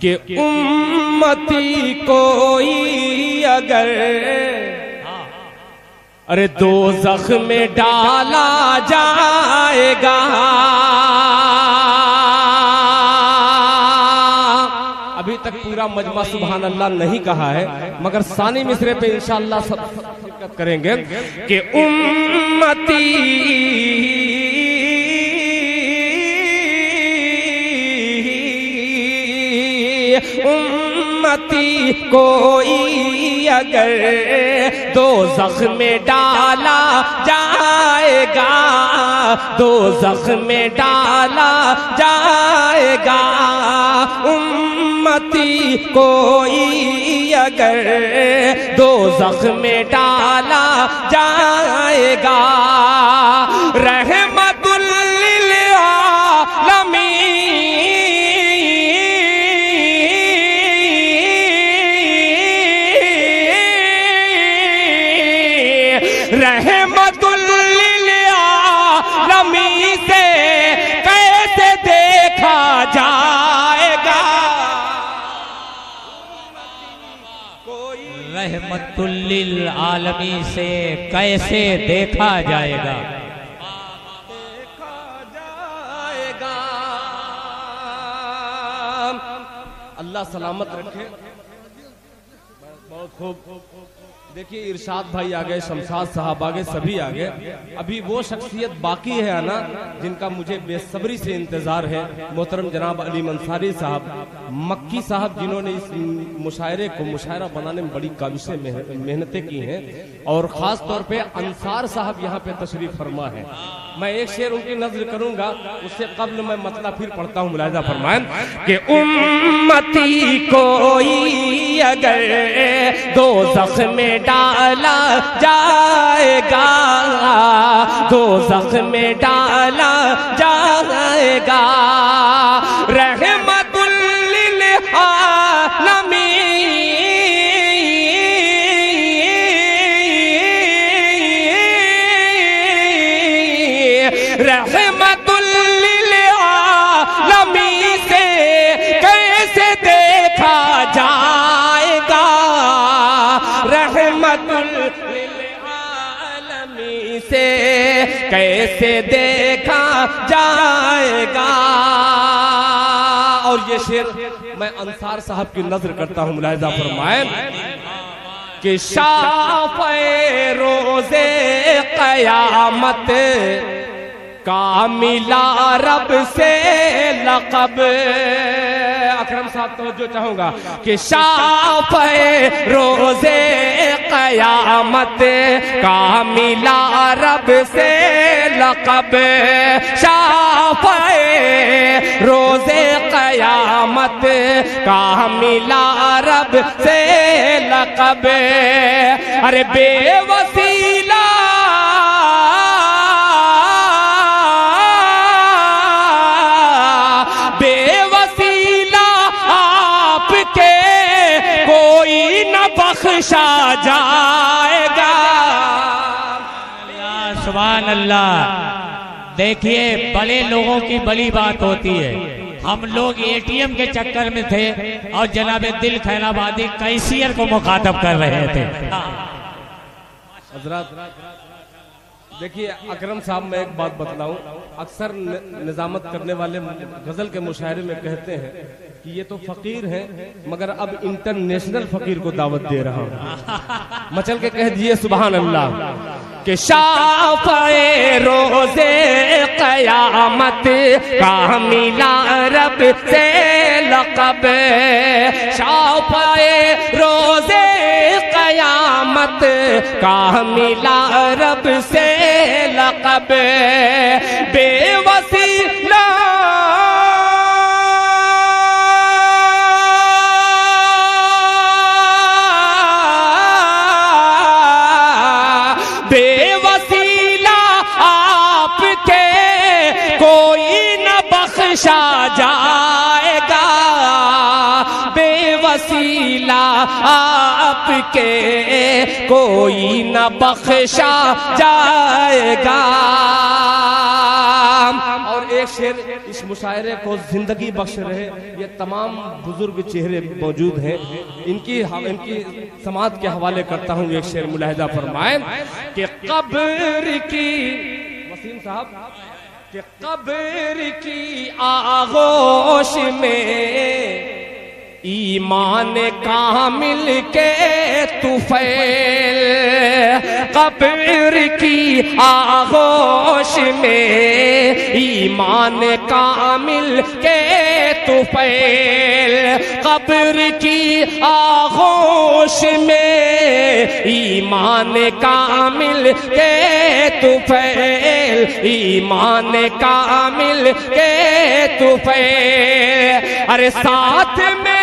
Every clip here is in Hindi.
कि उम्मती कोई अगर अरे दोज़ख में डाला जाएगा, अभी तक पूरा मजमा सुभान अल्लाह नहीं कहा है, मगर सानी मिसरे पे इंशाअल्लाह सब शिरकत करेंगे कि उम्मती उम्मती कोई अगर दोज़ख में डाला जाएगा, दोज़ख में डाला जाएगा, उम्मती कोई अगर दोज़ख में डाला जाएगा, रहमतुल लिल आलमीन रहमतुल लिल आलमीन से कैसे देखा जाएगा, रहमतुल लिल आलमीन से कैसे देखा जाएगा, अल्लाह सलामत रखे। बहुत खूब। देखिए इरशाद भाई आ गए, शमशाद साहब आ गए, सभी आ गए। अभी वो शख्सियत बाकी है आना जिनका मुझे बेसब्री से इंतजार है। मोहतरम जनाब अली मंसारी साहब मक्की साहब, जिन्होंने इस मुशायरे को मुशायरा बनाने में बड़ी काबिशें मेहनतें की हैं, और ख़ास तौर पे अंसार साहब यहाँ पे तशरीफ फरमा है। मैं एक शेर उनकी नज़्र करूंगा, उससे कब्ल मैं मतलब फिर पढ़ता हूँ, मुलाहिज़ा फरमाएं कि उम्मती कोई अगर दोज़ख में डाला जाएगा, दोज़ख में डाला जाएगा, रहमतुल लिल आलमीन रहमतुल लिल आलमीन से कैसे देखा जाएगा, रहमतुल लिल आलमीन से कैसे देखा जाएगा। और ये शेर मैं अंसार साहब की नजर करता हूँ, मुलाहिज़ा फरमाएं कि शाफ़े रोज़े क़यामत का मिला रब से लक़ब। अकरम साहब तवज्जो चाहूंगा कि शाफ़े रोज़े क़यामत का मिला रब से लक़ब, शाफ़े रोज़े क़यामत का मिला रब से लक़ब। अरे बेवसीला बख्शा जाएगा। सुभान अल्लाह। देखिए बड़े लोगों की बड़ी बात होती है। हम लोग एटीएम के चक्कर में थे और जनाब दिल खैराबादी कैशियर को मुखातब कर रहे थे। देखिए अकरम साहब, मैं एक बात बतलाऊं, अक्सर निजामत करने वाले गजल के मुशायरे में कहते हैं कि ये तो फकीर हैं, मगर अब इंटरनेशनल फकीर को दावत दे रहा हूं। मचल के कह दिए सुभान अल्लाह कि शाफ़े रोज़े क़यामत का मिला रब से लक़ब, शाफ़े रोज़े क़यामत का मिला रब से लक़ब। बेवसीला बेवसीला आपके कोई न बख्शा जाएगा, बेवसीला आपके कोई न बख्शा जाएगा। और एक शेर इस मुशायरे को जिंदगी बख्श रहे। ये तमाम बुजुर्ग चेहरे मौजूद हैं, इनकी समाज के हवाले करता हूँ। एक शेर मुलाहिजा फरमाए कि कब्र की, वसीम साहब, कि कब्र की आगोश में ईमान कामिल के तुफैल, कब्र की आगोश में ईमान कामिल के तुफैल, कब्र की आगोश में ईमान कामिल के तुफैल, ईमान कामिल के तुफैल। अरे साथ में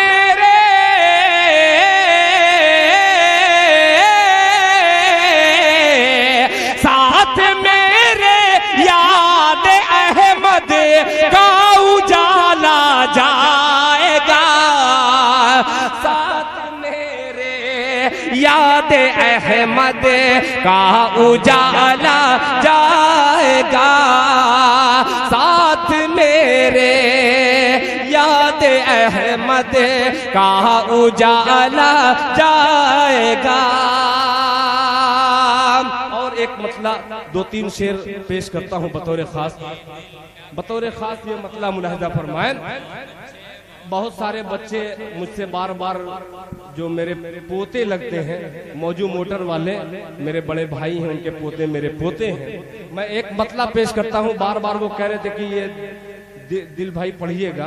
का उजाला जाएगा, साथ मेरे याद अहमद का उजाला जाएगा, साथ मेरे याद अहमद का उजाला जाएगा। और एक मतला दो तीन शेर पेश करता हूँ बतौर खास। ये मतला मुलाहिजा फरमाएं। बहुत सारे बच्चे मुझसे बार बार जो मेरे पोते लगते हैं, मौजू मोटर वाले मेरे बड़े भाई हैं, उनके पोते मेरे पोते हैं। मैं एक मतला पेश करता हूँ, बार बार वो कह रहे थे कि ये दिल भाई पढ़िएगा।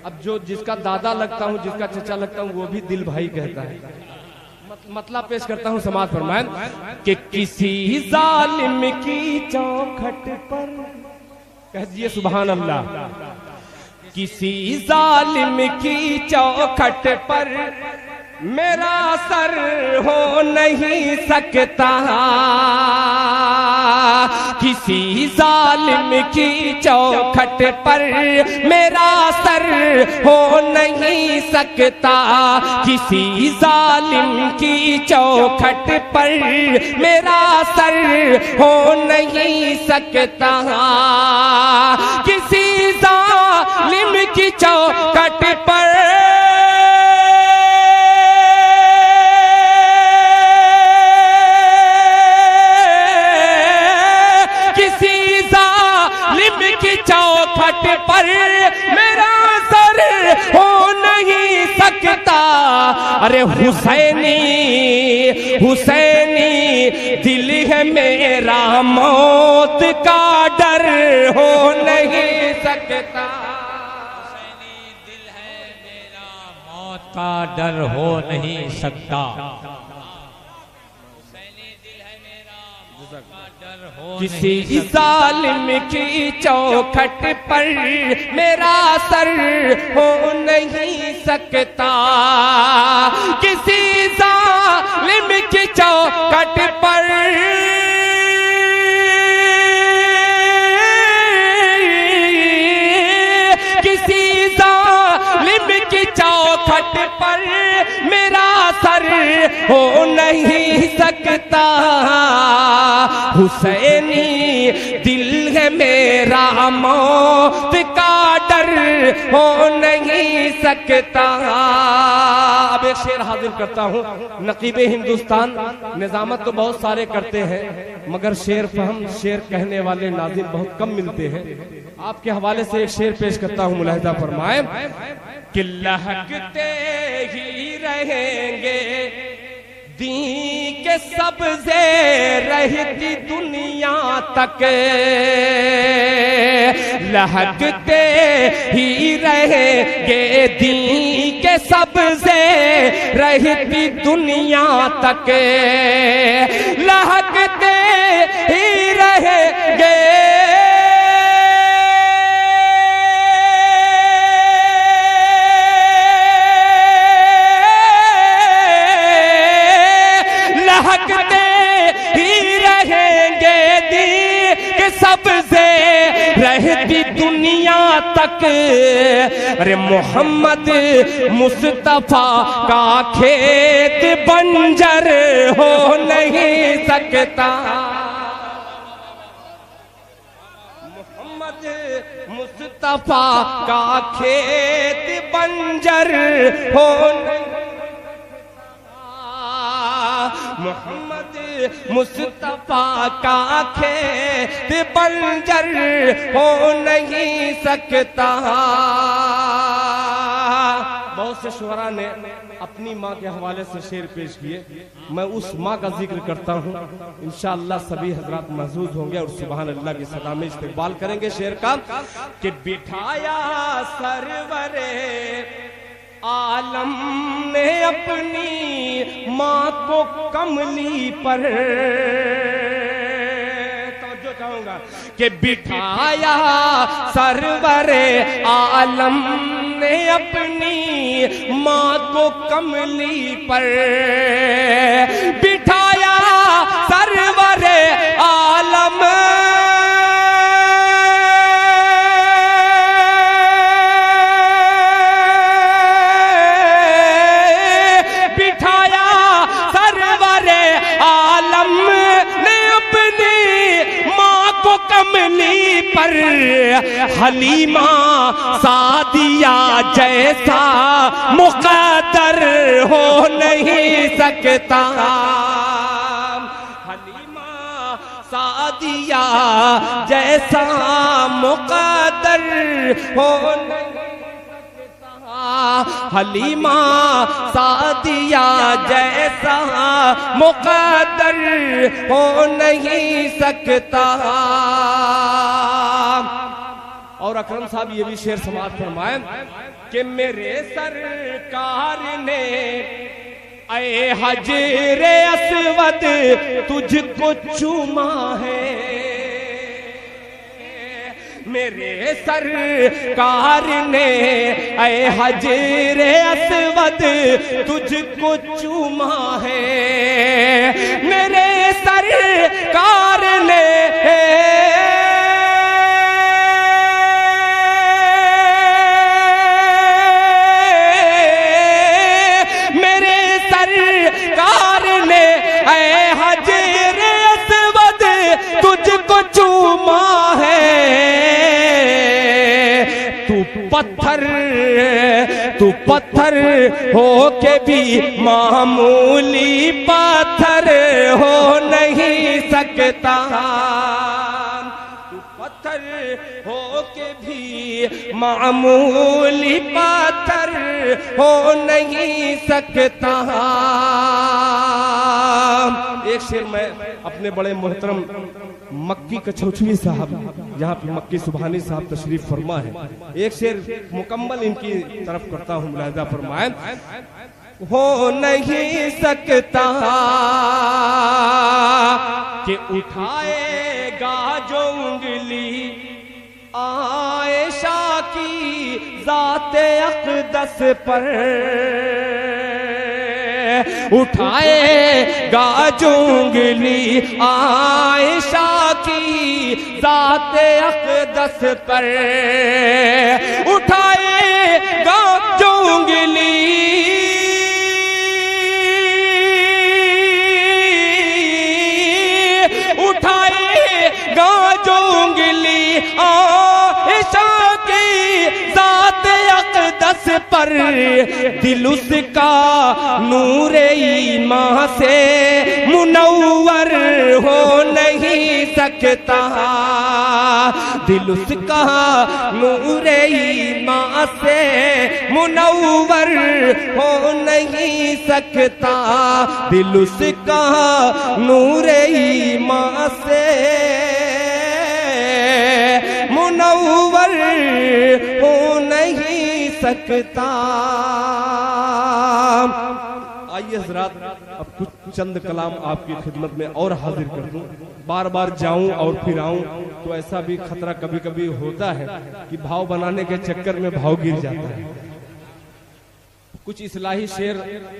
अब जो जिसका दादा लगता हूँ, जिसका चचा लगता हूँ, वो भी दिल भाई कहता है। मतलब पेश करता हूँ, समाज फरमाएं कि किसी जालिम की चौखट पर, कह दिए सुभान अल्लाह, किसी जालिम की चौखट पर मेरा सर हो नहीं सकता, किसी जालिम की चौखट पर मेरा सर हो नहीं सकता, किसी जालिम की चौखट पर मेरा सर हो नहीं सकता, किसी जालिम की चौखट पर चौखट पर मेरा सर हो नहीं सकता। अरे हुसैनी हुसैनी दिल है मेरा, मौत का डर हो नहीं सकता, हुसैनी दिल है मेरा, मौत का डर हो नहीं सकता, किसी जालिम की चौखट पर मेरा सर हो नहीं सकता, किसी जालिम की चौखट पर किसी जालिम की चौखट पर मेरा सर हो नहीं सकता, हुसैनी दिल है मेरा, मौत का डर हो नहीं सकता। अब एक शेर हाजिर करता हूँ। नकीबे हिंदुस्तान निजामत तो बहुत सारे करते हैं, मगर शेर फहम, शेर कहने वाले नाज़िम बहुत कम मिलते हैं। आपके हवाले से एक शेर पेश करता हूँ, मुलाहिजा फरमाएं कि लहकते ही रहेंगे दी के सब्ज़े रहती दुनिया तक, लहकते ही रहेंगे दी के सब्ज़े रहती दुनिया तक, लहकते ही रहेंगे सबसे रहती दुनिया तक। अरे मोहम्मद मुस्तफा का खेत बंजर हो नहीं सकता, मोहम्मद मुस्तफा का खेत बंजर हो मोहम्मद मुस्तफा का खेत बंजर हो नहीं सकता। बहुत से शुअरा ने अपनी माँ के हवाले से शेर पेश किए, मैं उस माँ का जिक्र करता हूँ। इंशाअल्लाह सभी हजरात महजूज होंगे और सुभान अल्लाह की सदा में इस्तेकबाल करेंगे शेर का कि बिठाया सरवरे आलम ने अपनी माँ को कमली पर, तो चाहूंगा कि बिठाया सरवरे आलम ने अपनी माँ को कमली पर, बिठाया सरवरे आलम कमली पर, हलीमा सादिया जैसा मुक़द्दर हो नहीं सकता। हलीमा सादिया जैसा मुक़द्दर हो नहीं सकता। हलीमा सादिया जैसा मुक़द्दर हो नहीं सकता। और अकरम साहब ये भी शेर समाप्त फरमाए कि मेरे सरकार ने ऐ हजरे अस्वद तुझको चूमा है, मेरे सरकार ने ऐ हजरे अस्वद तुझको चूमा है, मेरे सरकार ने तुझको चूमा है। तू पत्थर हो के भी मामूली पत्थर हो नहीं सकता। तू पत्थर हो के भी मामूली पत्थर हो नहीं सकता। एक शेर मैं अपने बड़े मोहतरम मक्की कछौछवी साहब, जहाँ पे मक्की सुभानी साहब तशरीफ फरमा है, एक शेर मुकम्मल इनकी तरफ करता हूँ, मुलाहिजा फरमाए। हो नहीं सकता कि उठाएगा जो उंगली आयशा की ज़ाते अक़दस पर, उठाएगा जो उंगली आयशा की ज़ाते अक़दस पर, उठाएगा जो उंगली उठाएगा जो उंगली आयशा की ज़ाते अक़दस पर, दिल उसका नूरे ईमान से मुनव्वर हो नहीं सकता। दिल उसका नूरे ईमान से मुनव्वर हो नहीं सकता। दिल उसका नूरे ईमान से मुनव्वर हो नहीं सकता। आइए हज़रात, अब कुछ चंद कलाम आपकी खिदमत में और हाजिर कर दूं। बार बार जाऊं और फिर आऊं तो ऐसा भी खतरा कभी कभी होता है कि भाव बनाने के चक्कर में भाव गिर जाता है। कुछ इस्लाही शेर,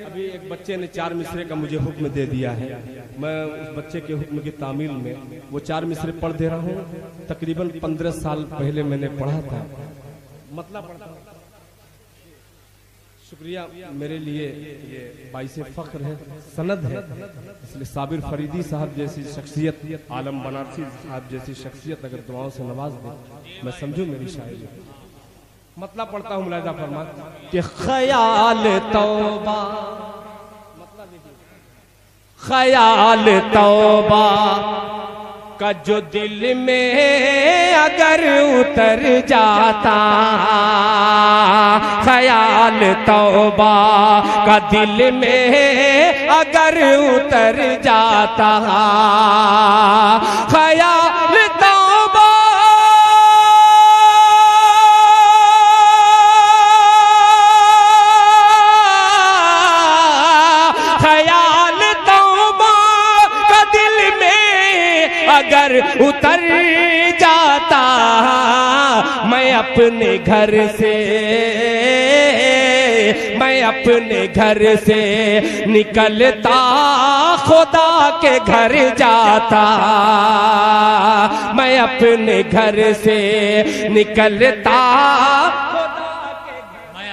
अभी एक बच्चे ने 4 मिसरे का मुझे हुक्म दे दिया है, मैं उस बच्चे के हुक्म की तामील में वो 4 मिसरे पढ़ दे रहा हूँ। तकरीबन 15 साल पहले मैंने पढ़ा था, मतलब शुक्रिया। मेरे लिए ये बाइसे फख्र है, सनद है, इसलिए साबिर फरीदी साहब जैसी शख्सियत, आलम बनारसी साहब जैसी शख्सियत अगर दुआओं से नवाज दे, मैं समझू मेरी शायरी। मतलब पढ़ता हूँ, मुलाहिजा फरमा कि ख्याल तौबा, ख्याल तौबा का जो दिल में अगर उतर जाता, ख्याल तौबा का दिल में अगर उतर जाता, ख्याल तौबा अगर उतर जाता, मैं अपने घर से, मैं अपने घर से निकलता खुदा के घर जाता, मैं अपने घर से निकलता,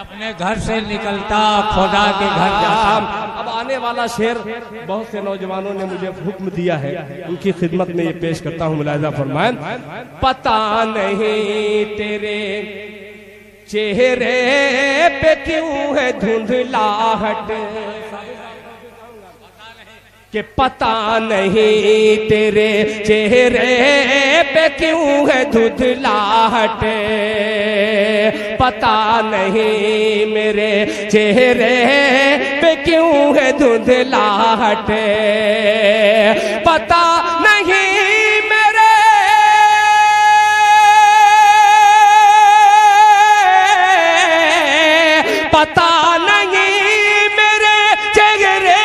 अपने घर से निकलता खुदा के घर जाता। अब आने वाला शेर बहुत से नौजवानों ने मुझे हुक्म दिया है, उनकी खिदमत में ये पेश करता हूँ, मुलाहिजा फरमाएं। पता नहीं तेरे चेहरे पे क्यों है धुंधलाहट, कि पता नहीं तेरे चेहरे पे क्यों है धुंधलाहट, पता नहीं मेरे चेहरे पे क्यों है धुंधलाहट, पता नहीं मेरे पता नहीं मेरे चेहरे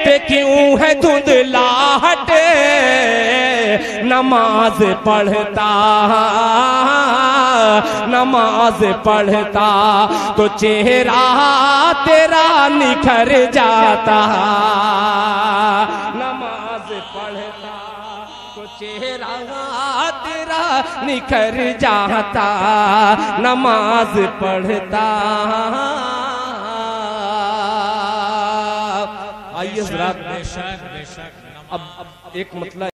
पे क्यों है धुंधलाहट, नमाज पढ़ता, नमाज पढ़ता तो चेहरा तेरा निखर जाता, नमाज पढ़ता तो चेहरा तेरा निखर जाता, नमाज पढ़ता। आइए हज़रात, अब एक मतलब